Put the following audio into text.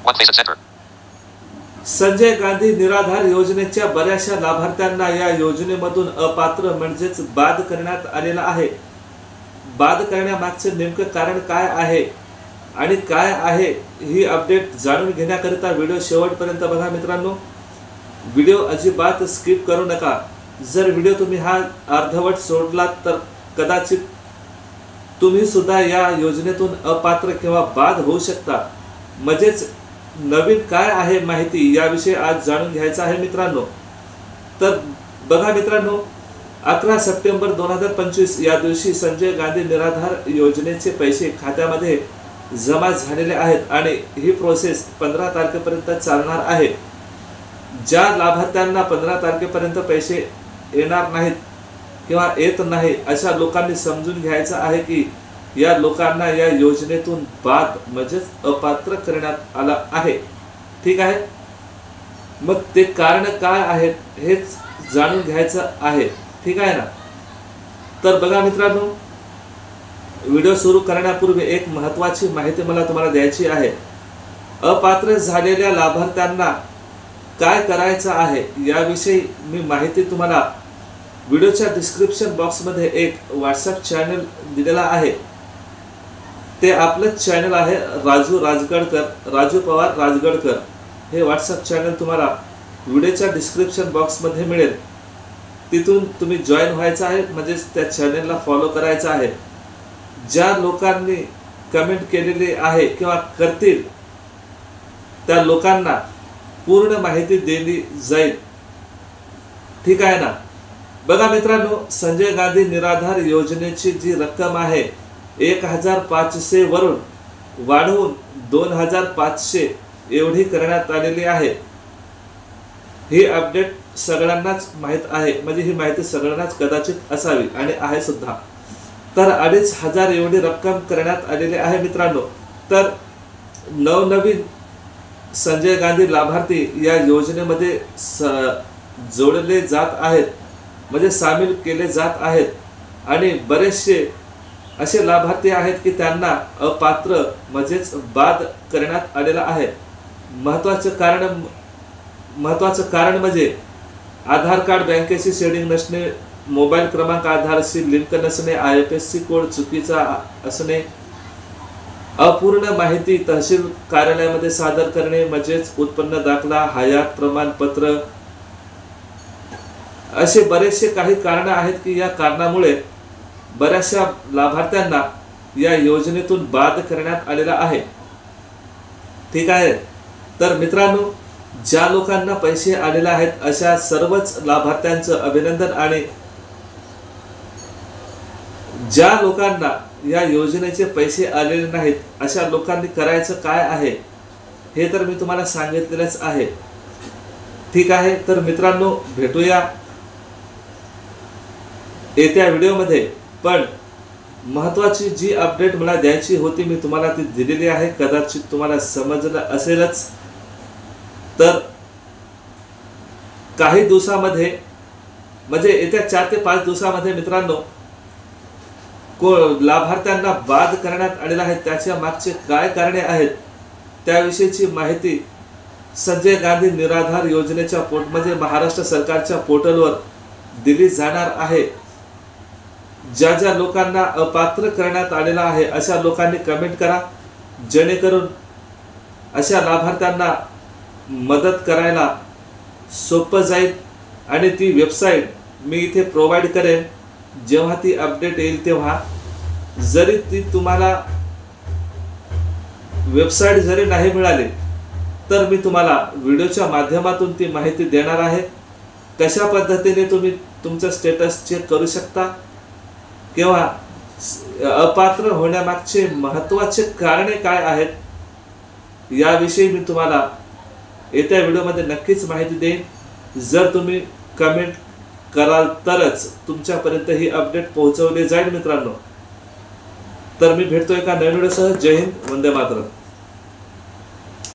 One face of center. Sanjay Gandhi निराधार योजनेच्या बऱ्याचशा लाभार्थ्यांना या योजनेमधून अपात्र म्हणजेच बाद करण्यात आलेला आहे। बाद करण्यामागचे नेमकं कारण काय आहे आणि काय आहे ही अपडेट जाणून घेण्याकरिता व्हिडिओ शेवटपर्यंत बघा मित्रांनो। व्हिडिओ अजिबात स्किप करू नका। जर व्हिडिओ तुम्ही हा अर्धवट सोडलात तर कदाचित तुम्ही सुद्धा या योजनेतून अपात्र किंवा बाद होऊ शकता। म्हणजेच नवीन काय आहे माहिती याविषयी आज जाणून घ्यायचं आहे मित्रांनो। तर बघा मित्रांनो, 11 सप्टेंबर 2025 या दिवशी संजय गांधी निराधार योजनेचे पैसे खात्यामध्ये जमा झालेले आहेत आणि ही प्रोसेस 15 तारखेपर्यंत चालणार आहे। ज्या लाभार्थ्यांना 15 तारखेपर्यंत पैसे येणार नाहीत किंवा येत नाही अशा लोकांनी समजून घ्यायचं आहे की या लोकांना या योजनेतून बाद म्हणजेच अपात्र करण्यात आला आहे। ठीक आहे, मग ते कारण काय आहेत हेच जाणून घ्यायचं आहे। ठीक आहे ना। तर बघा मित्रांनो, व्हिडिओ सुरू करण्यापूर्वी एक महत्त्वाची माहिती मला तुम्हाला द्यायची आहे। अपात्र झालेल्या लाभार्थ्यांना काय करायचं आहे याविषयी मी माहिती तुम्हाला व्हिडिओच्या डिस्क्रिप्शन बॉक्समध्ये एक व्हॉट्सअप चॅनल दिलेला आहे। ते आपलं चॅनल आहे राजू पवार राजगडकर। हे व्हॉट्सअप चॅनल तुम्हाला व्हिडिओच्या डिस्क्रिप्शन बॉक्समध्ये मिळेल। तिथून तुम्ही जॉईन व्हायचं आहे, म्हणजे त्या चॅनलला फॉलो करायचं आहे। ज्या लोकांनी कमेंट केलेली आहे किंवा करतील त्या लोकांना पूर्ण माहिती दिली जाईल। ठीक आहे ना। बघा मित्रांनो, संजय गांधी निराधार योजनेची जी रक्कम आहे 1500 वरून वाढवून 2500 एवढी करण्यात आलेली आहे। ही अपडेट सगळ्यांनाच माहित आहे, म्हणजे ही माहिती सगळ्यांनाच कदाचित असावी आणि आहे सुद्धा। तर 2500 एवढी रक्कम करण्यात आलेली आहे मित्रांनो। तर नवनवीन संजय गांधी लाभार्थी या योजनेमध्ये जोडले जात आहेत, म्हणजे सामील केले जात आहेत आणि बरेचसे असे लाभार्थी आहेत की त्यांना अपात्र म्हणजेच बाद करण्यात आलेला आहे। महत्त्वाचं कारण म्हणजे आधार कार्ड बँकेशी शेडिंग नसणे, मोबाईल क्रमांक आधारशी लिंक नसणे, IFSC कोड चुकीचा असणे, अपूर्ण माहिती तहसील कार्यालयामध्ये सादर करणे म्हणजेच उत्पन्न दाखला, हयात प्रमाणपत्र, असे बरेचसे काही कारण आहेत की या कारणामुळे बऱ्याचशा लाभार्थ्यांना या योजनेतून बाद करण्यात आलेला आहे। ठीक आहे। तर मित्रांनो, ज्या लोकांना पैसे आलेले आहेत अशा सर्वच लाभार्थ्यांचं अभिनंदन आणि ज्या लोकांना या योजनेचे पैसे आलेले नाहीत अशा लोकांनी करायचं काय आहे हे तर मी तुम्हाला सांगितलेलंच आहे। ठीक आहे। तर मित्रांनो, भेटूया येत्या व्हिडिओमध्ये। पण महत्त्वाची जी अपडेट मला द्यायची होती मी तुम्हाला ती दिलेली आहे, कदाचित तुम्हाला समजलं असेलच। तर काही दिवसामध्ये म्हणजे येत्या 4 ते 5 दिवसामध्ये मित्रांनो लाभार्थ्यांना बाद करण्यात आलेला आहे, त्याच्या मागचे काय कारणे आहेत त्याविषयीची माहिती संजय गांधी निराधार योजनेच्या म्हणजे महाराष्ट्र सरकारच्या पोर्टलवर दिली जाणार आहे। ज्या ज्या लोकांना अपात्र करण्यात आलेला आहे अशा लोकांनी कमेंट करा, जेणेकरून अशा लाभार्थ्यांना मदत करायला सोपं जाईल। आणि ती वेबसाईट मी इथे प्रोव्हाइड करेन जेव्हा ती अपडेट येईल तेव्हा। जरी ती तुम्हाला वेबसाईट जरी नाही मिळाली तर मी तुम्हाला व्हिडिओच्या माध्यमातून ती माहिती देणार आहे। कशा पद्धतीने तुम्ही तुमचं स्टेटस चेक करू शकता किंवा अपात्र होण्यामागचे महत्त्वाचे कारणे काय आहेत याविषयी मी तुम्हाला येत्या व्हिडिओमध्ये नक्कीच माहिती देईन। जर तुम्ही कमेंट कराल तरच तुमच्यापर्यंत ही अपडेट पोहोचवली जाईल मित्रांनो। तर मी भेटतोय एका नवीन व्हिडिओसह। जय हिंद, वंदे मातरम।